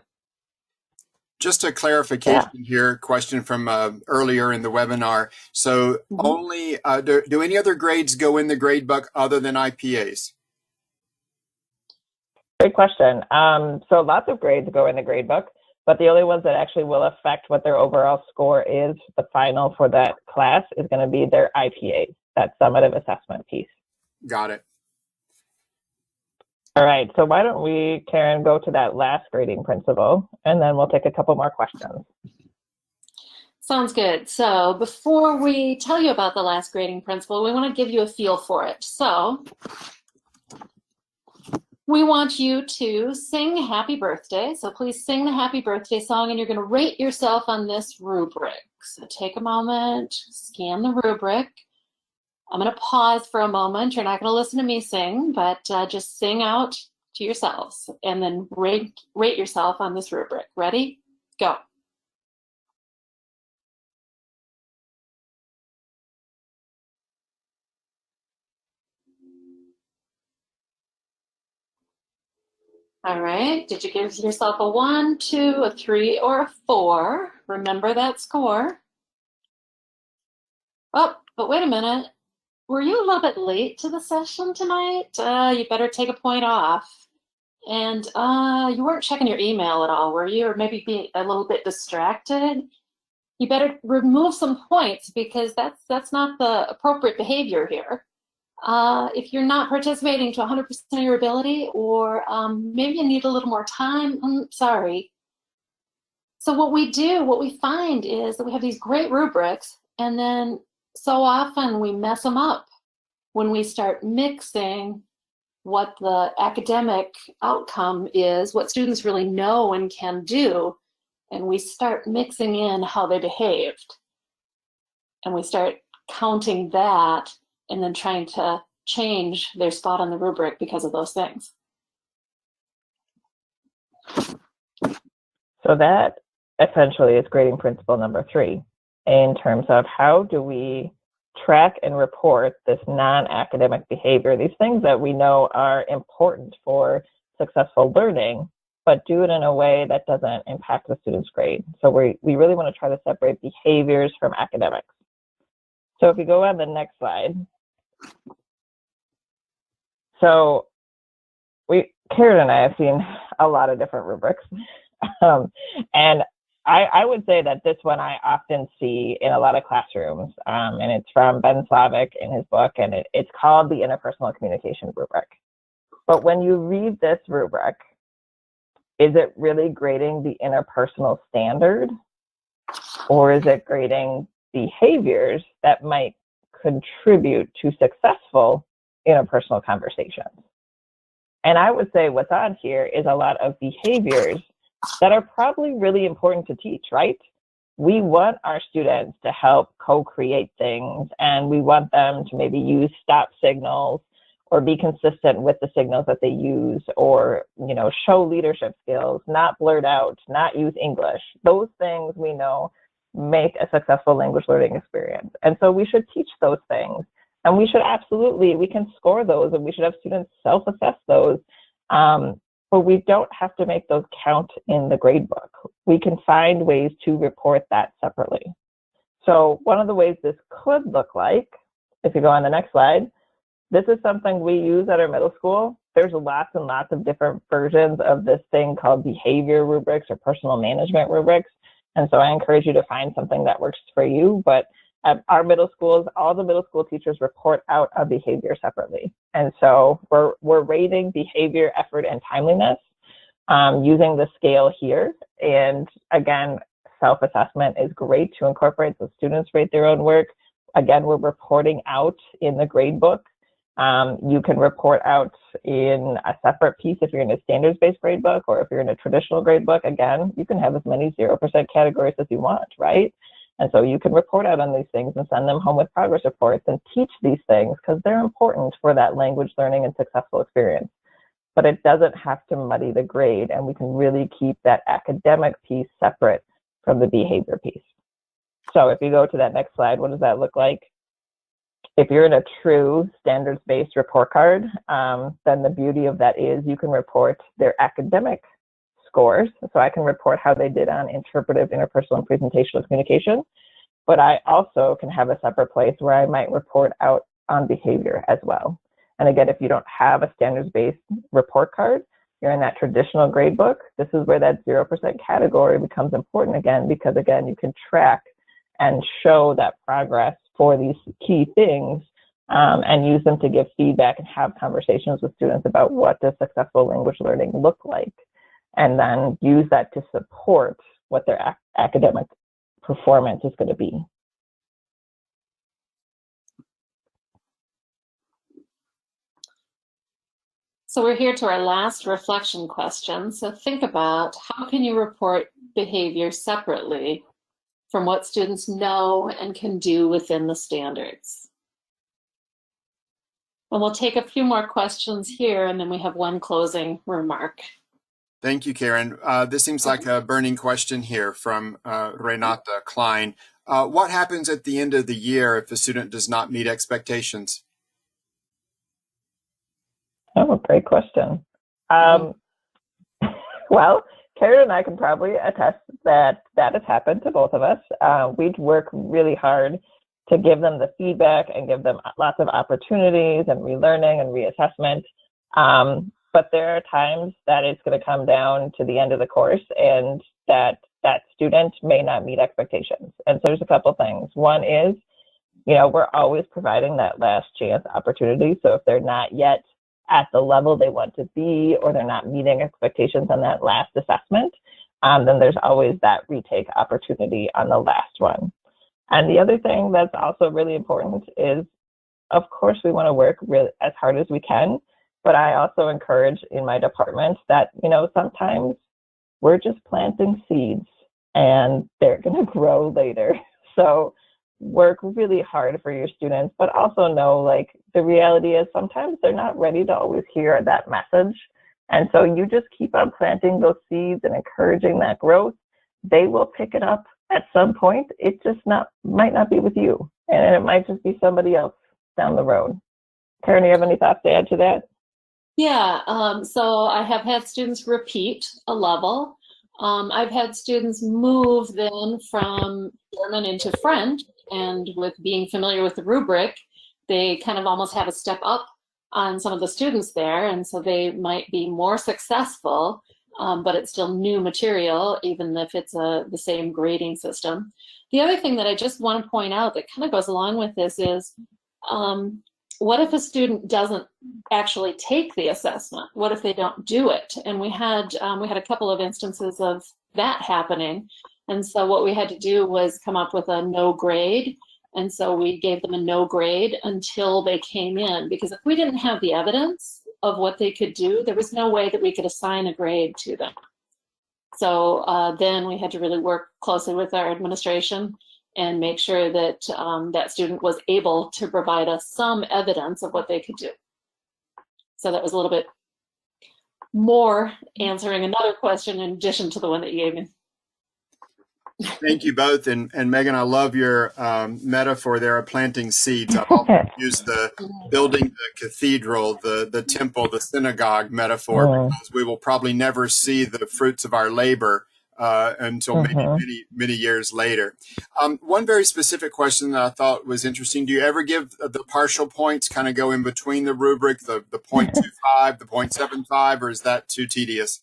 [SPEAKER 2] Just a clarification here, question from earlier in the webinar. So only, do any other grades go in the grade book other than IPAs?
[SPEAKER 3] Great question. So lots of grades go in the grade book, but the only ones that actually will affect what their overall score is, the final for that class, is going to be their IPAs, that summative assessment piece.
[SPEAKER 2] Got it.
[SPEAKER 3] All right, so why don't we, Karen, go to that last grading principle, and then we'll take a couple more questions.
[SPEAKER 4] Sounds good. So before we tell you about the last grading principle, we want to give you a feel for it. So we want you to sing happy birthday. So please sing the happy birthday song, and you're going to rate yourself on this rubric. So take a moment, scan the rubric. I'm going to pause for a moment. You're not going to listen to me sing, but just sing out to yourselves and then rate yourself on this rubric. Ready? Go. All right. Did you give yourself a 1, 2, a 3, or a 4? Remember that score. Oh, but wait a minute. Were you a little bit late to the session tonight? You better take a point off. And you weren't checking your email at all, were you? Or maybe be a little bit distracted? You better remove some points, because that's not the appropriate behavior here. If you're not participating to 100% of your ability, or maybe you need a little more time, I'm sorry. So what we find is that we have these great rubrics, and then so often we mess them up when we start mixing what the academic outcome is, what students really know and can do, and we start mixing in how they behaved. And we start counting that and then trying to change their spot on the rubric because of those things.
[SPEAKER 3] So that essentially is grading principle number 3, in terms of how do we track and report this non-academic behavior, these things that we know are important for successful learning, but do it in a way that doesn't impact the student's grade. So we really want to try to separate behaviors from academics. So if you go on the next slide. So Karen and I have seen a lot of different rubrics. And I would say that this one I often see in a lot of classrooms, and it's from Ben Slavic in his book, and it's called the interpersonal communication rubric. But when you read this rubric, is it really grading the interpersonal standard, or is it grading behaviors that might contribute to successful interpersonal conversations? And I would say what's on here is a lot of behaviors that are probably really important to teach, right? We want our students to help co-create things, and we want them to maybe use stop signals or be consistent with the signals that they use, or, you know, show leadership skills, not blurt out, not use English. Those things we know make a successful language learning experience. And so we should teach those things, and we should absolutely, we can score those, and we should have students self-assess those. But we don't have to make those count in the grade book. We can find ways to report that separately. So one of the ways this could look like, if you go on the next slide, this is something we use at our middle school. There's lots and lots of different versions of this thing called behavior rubrics or personal management rubrics. And so I encourage you to find something that works for you. But at our middle schools, all the middle school teachers report out a behavior separately. And so we're rating behavior, effort, and timeliness. using the scale here. And again, self-assessment is great to incorporate, so students rate their own work. Again, we're reporting out in the gradebook. You can report out in a separate piece if you're in a standards-based gradebook, or if you're in a traditional gradebook. Again, you can have as many 0% categories as you want, right? And so you can report out on these things and send them home with progress reports and teach these things because they're important for that language learning and successful experience. But it doesn't have to muddy the grade, and we can really keep that academic piece separate from the behavior piece. So if you go to that next slide, what does that look like? If you're in a true standards-based report card, then the beauty of that is you can report their academic scores. So I can report how they did on interpretive, interpersonal, and presentational communication. But I also can have a separate place where I might report out on behavior as well. And again, if you don't have a standards-based report card, you're in that traditional grade book, this is where that 0% category becomes important again, because again, you can track and show that progress for these key things and use them to give feedback and have conversations with students about what does successful language learning look like, and then use that to support what their academic performance is going to be.
[SPEAKER 4] So we're here to our last reflection question. So think about, how can you report behavior separately from what students know and can do within the standards? And we'll take a few more questions here, and then we have one closing remark.
[SPEAKER 2] Thank you, Karen. This seems like a burning question here from Renata Klein. What happens at the end of the year if a student does not meet expectations?
[SPEAKER 3] Oh, great question. Well, Karen and I can probably attest that that has happened to both of us. We'd work really hard to give them the feedback and give them lots of opportunities and relearning and reassessment. But there are times that it's going to come down to the end of the course and that student may not meet expectations. And so there's a couple things. One is, we're always providing that last chance opportunity. So if they're not yet at the level they want to be, or they're not meeting expectations on that last assessment, then there's always that retake opportunity on the last one. And the other thing that's also really important is, of course, we want to work really as hard as we can, but I also encourage in my department that, sometimes we're just planting seeds and they're going to grow later. So work really hard for your students, but also know, the reality is sometimes they're not ready to always hear that message. And so you just keep on planting those seeds and encouraging that growth. They will pick it up at some point. It just might not be with you, and it might just be somebody else down the road. Karen, do you have any thoughts to add to that?
[SPEAKER 4] Yeah, so I have had students repeat a level. I've had students move then from German into French, and with being familiar with the rubric, they kind of almost have a step up on some of the students there, and so they might be more successful, but it's still new material, even if it's the same grading system. The other thing that I just want to point out that kind of goes along with this is, what if a student doesn't actually take the assessment? What if they don't do it? And we had a couple of instances of that happening. And so what we had to do was come up with a no grade. And so we gave them a no grade until they came in, because if we didn't have the evidence of what they could do, there was no way that we could assign a grade to them. So then we had to really work closely with our administration and make sure that that student was able to provide us some evidence of what they could do. So that was a little bit more answering another question in addition to the one that you gave me.
[SPEAKER 2] Thank you both. And Megan, I love your metaphor there of planting seeds. I've often used the building the cathedral, the temple, the synagogue metaphor, because we will probably never see the fruits of our labor until many years later. One very specific question that I thought was interesting: do you ever give the partial points, kind of go in between the rubric, the 0.25, the 0.75, or is that too tedious?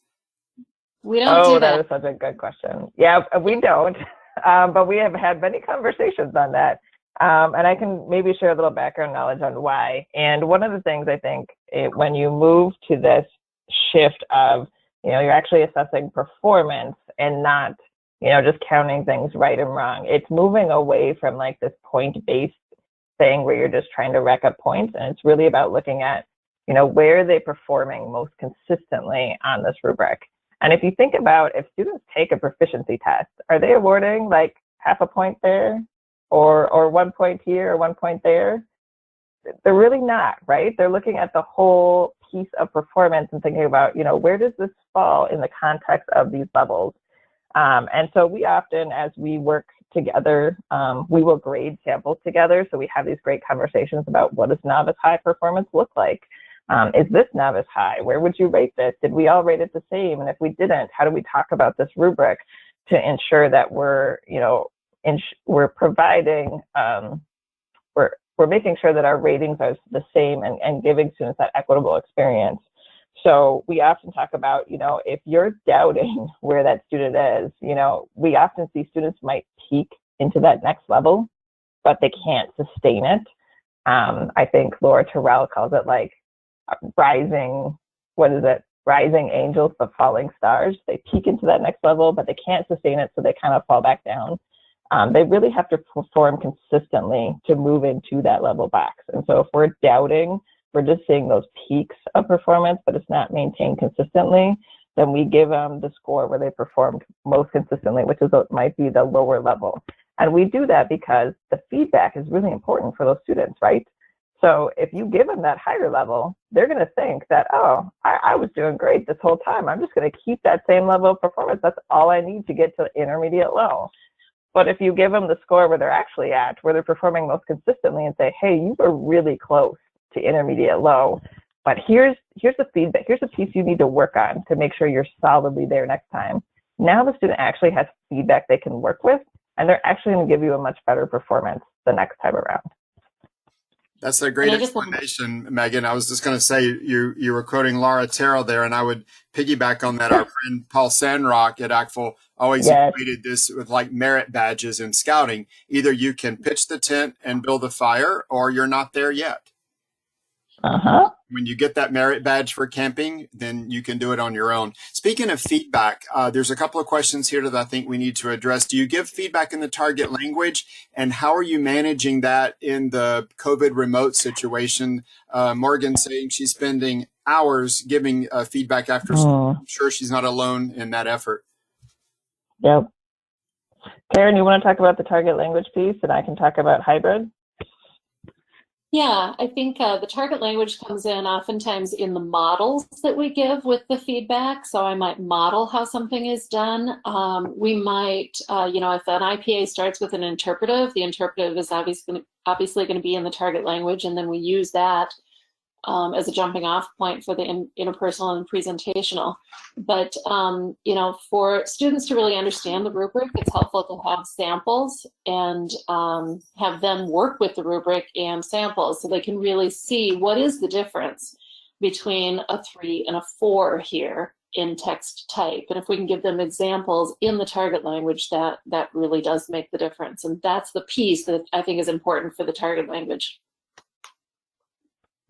[SPEAKER 4] We don't do that.
[SPEAKER 3] That is such a good question. Yeah, we don't, but we have had many conversations on that. And I can maybe share a little background knowledge on why. And one of the things I think when you move to this shift of You're actually assessing performance and not, just counting things right and wrong. It's moving away from like this point-based thing where you're just trying to rack up points. And it's really about looking at, where are they performing most consistently on this rubric? And if you think about if students take a proficiency test, are they awarding like half a point there or 1 point here or 1 point there? They're really not, right? They're looking at the whole piece of performance and thinking about, where does this fall in the context of these levels? And so we often, as we work together, we will grade samples together. So we have these great conversations about what does novice high performance look like? Is this novice high? Where would you rate this? Did we all rate it the same? And if we didn't, how do we talk about this rubric to ensure that we're providing, we're making sure that our ratings are the same and giving students that equitable experience. So we often talk about, if you're doubting where that student is, we often see students might peak into that next level, but they can't sustain it. I think Laura Terrell calls it like rising angels but falling stars. They peak into that next level, but they can't sustain it, so they kind of fall back down. They really have to perform consistently to move into that level box. And so if we're doubting, we're just seeing those peaks of performance, but it's not maintained consistently, then we give them the score where they performed most consistently, which is might be the lower level. And we do that because the feedback is really important for those students, right? So if you give them that higher level, they're going to think that, oh, I was doing great this whole time. I'm just going to keep that same level of performance. That's all I need to get to intermediate low. But if you give them the score where they're actually at, where they're performing most consistently, and say, hey, you were really close to intermediate low, but here's the feedback, here's the piece you need to work on to make sure you're solidly there next time. Now the student actually has feedback they can work with, and they're actually going to give you a much better performance the next time around.
[SPEAKER 2] That's a great explanation, Megan. I was just going to say you were quoting Laura Terrell there, and I would piggyback on that. Our friend Paul Sandrock at ACTFL always equated this with like merit badges in scouting. Either you can pitch the tent and build a fire, or you're not there yet. When you get that merit badge for camping, then you can do it on your own. Speaking of feedback, there's a couple of questions here that I think we need to address. Do you give feedback in the target language, and how are you managing that in the COVID remote situation? Morgan saying she's spending hours giving feedback after school. I'm sure she's not alone in that effort.
[SPEAKER 3] Yep. Karen, you want to talk about the target language piece, and I can talk about hybrid?
[SPEAKER 4] Yeah, I think the target language comes in oftentimes in the models that we give with the feedback. So I might model how something is done. We might, if an IPA starts with an interpretive, the interpretive is obviously going to be in the target language, and then we use that as a jumping off point for the interpersonal and presentational. But, for students to really understand the rubric, it's helpful to have samples and have them work with the rubric and samples so they can really see what is the difference between a 3 and a 4 here in text type. And if we can give them examples in the target language, that really does make the difference. And that's the piece that I think is important for the target language.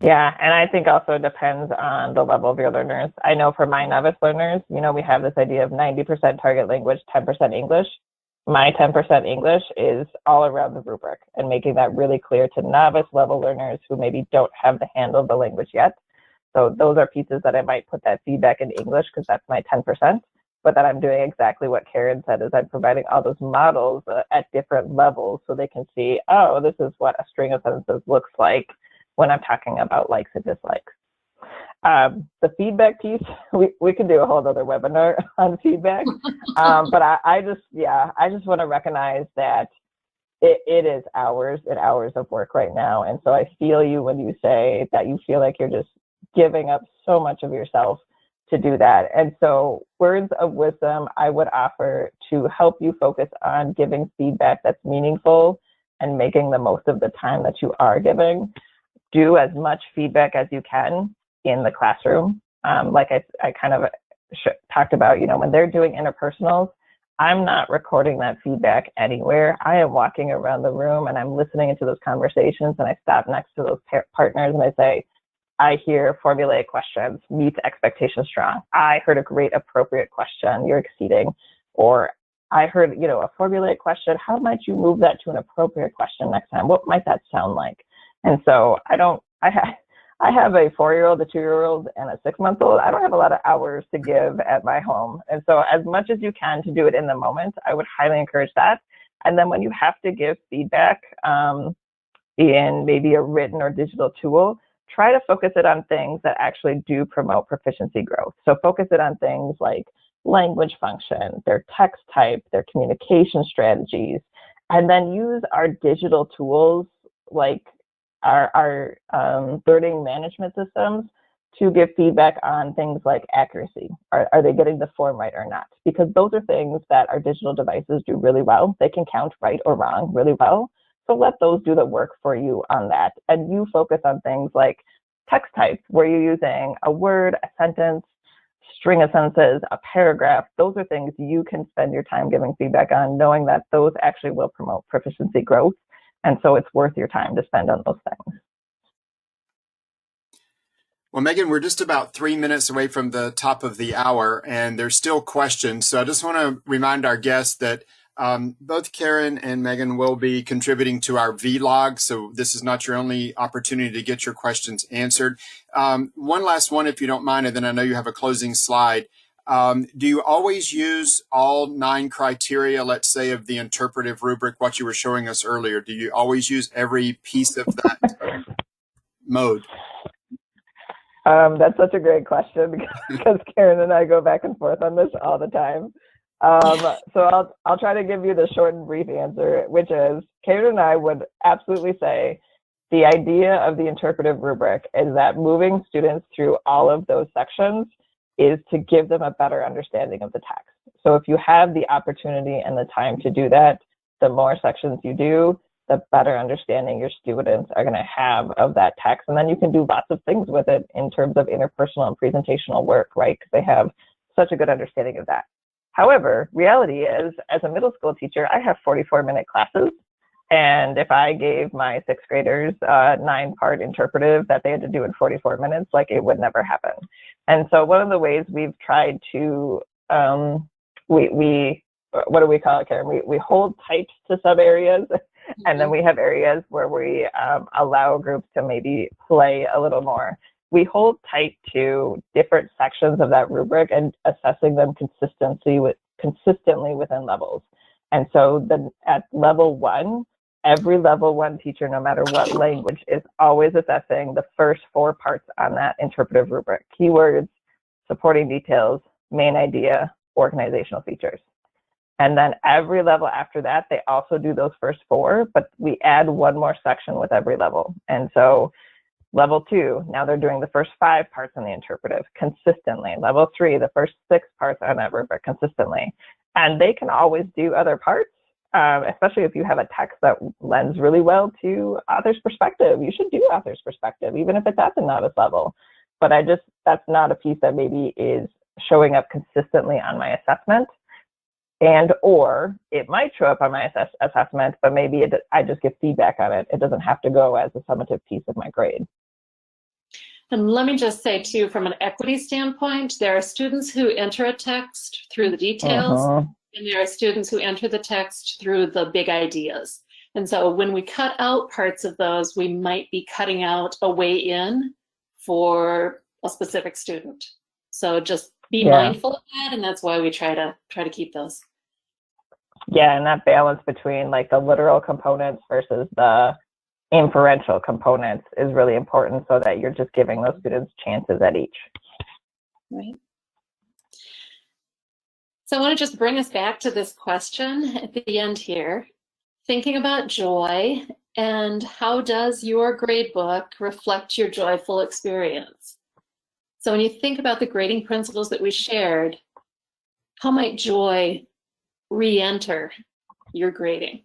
[SPEAKER 3] Yeah, and I think also it depends on the level of your learners. I know for my novice learners, we have this idea of 90% target language, 10% English. My 10% English is all around the rubric and making that really clear to novice level learners who maybe don't have the handle of the language yet. So those are pieces that I might put that feedback in English because that's my 10%, but that I'm doing exactly what Karen said, is I'm providing all those models at different levels so they can see, oh, this is what a string of sentences looks like when I'm talking about likes and dislikes. The feedback piece, we could do a whole other webinar on feedback, but I just want to recognize that it is hours and hours of work right now. And so I feel you when you say that you feel like you're just giving up so much of yourself to do that. And so words of wisdom I would offer to help you focus on giving feedback that's meaningful and making the most of the time that you are giving. Do as much feedback as you can in the classroom. Like I kind of talked about, when they're doing interpersonals, I'm not recording that feedback anywhere. I am walking around the room and I'm listening into those conversations, and I stop next to those partners and I say, I hear formulaic questions, meets expectations strong. I heard a great appropriate question, you're exceeding. Or I heard, a formulaic question, how might you move that to an appropriate question next time? What might that sound like? And so I have a 4-year-old, a 2-year-old, and a 6-month-old. I don't have a lot of hours to give at my home. And so as much as you can to do it in the moment, I would highly encourage that. And then when you have to give feedback in maybe a written or digital tool, try to focus it on things that actually do promote proficiency growth. So focus it on things like language function, their text type, their communication strategies, and then use our digital tools like our learning management systems to give feedback on things like accuracy. Are they getting the form right or not? Because those are things that our digital devices do really well. They can count right or wrong really well. So let those do the work for you on that. And you focus on things like text type, where you're using a word, a sentence, string of sentences, a paragraph. Those are things you can spend your time giving feedback on, knowing that those actually will promote proficiency growth. And so it's worth your time to spend on those things.
[SPEAKER 2] Well, Megan, we're just about 3 minutes away from the top of the hour, and there's still questions. So I just want to remind our guests that both Karen and Megan will be contributing to our vlog. So this is not your only opportunity to get your questions answered. One last one, if you don't mind, and then I know you have a closing slide. Do you always use all 9 criteria, let's say, of the interpretive rubric, what you were showing us earlier? Do you always use every piece of that mode?
[SPEAKER 3] That's such a great question because Karen and I go back and forth on this all the time. So I'll try to give you the short and brief answer, which is Karen and I would absolutely say the idea of the interpretive rubric is that moving students through all of those sections is to give them a better understanding of the text. So if you have the opportunity and the time to do that, the more sections you do, the better understanding your students are going to have of that text. And then you can do lots of things with it in terms of interpersonal and presentational work, right? Because they have such a good understanding of that. However, reality is, as a middle school teacher, I have 44-minute classes. And if I gave my 6th graders a 9-part interpretive that they had to do in 44 minutes, like it would never happen. And so one of the ways we've tried to, we what do we call it, Karen? We hold tight to some areas, and then we have areas where we allow groups to maybe play a little more. We hold tight to different sections of that rubric and assessing them consistently within levels. And so at level 1, every level 1 teacher, no matter what language, is always assessing the first 4 parts on that interpretive rubric: keywords, supporting details, main idea, organizational features. And then every level after that, they also do those first 4, but we add 1 more section with every level. And so level 2, now they're doing the first 5 parts on the interpretive consistently. Level 3, the first 6 parts on that rubric consistently. And they can always do other parts, especially if you have a text that lends really well to author's perspective. You should do author's perspective, even if it's at the novice level. But that's not a piece that maybe is showing up consistently on my assessment. And or it might show up on my assessment, but maybe I just give feedback on it. It doesn't have to go as a summative piece of my grade.
[SPEAKER 4] And let me just say too, from an equity standpoint, there are students who enter a text through the details, and there are students who enter the text through the big ideas. And so when we cut out parts of those, we might be cutting out a way in for a specific student. So just be mindful of that, and that's why we try to keep those.
[SPEAKER 3] Yeah, and that balance between like the literal components versus the inferential components is really important, so that you're just giving those students chances at each.
[SPEAKER 4] Right. So I want to just bring us back to this question at the end here. Thinking about joy, and how does your gradebook reflect your joyful experience? So when you think about the grading principles that we shared, how might joy re-enter your grading?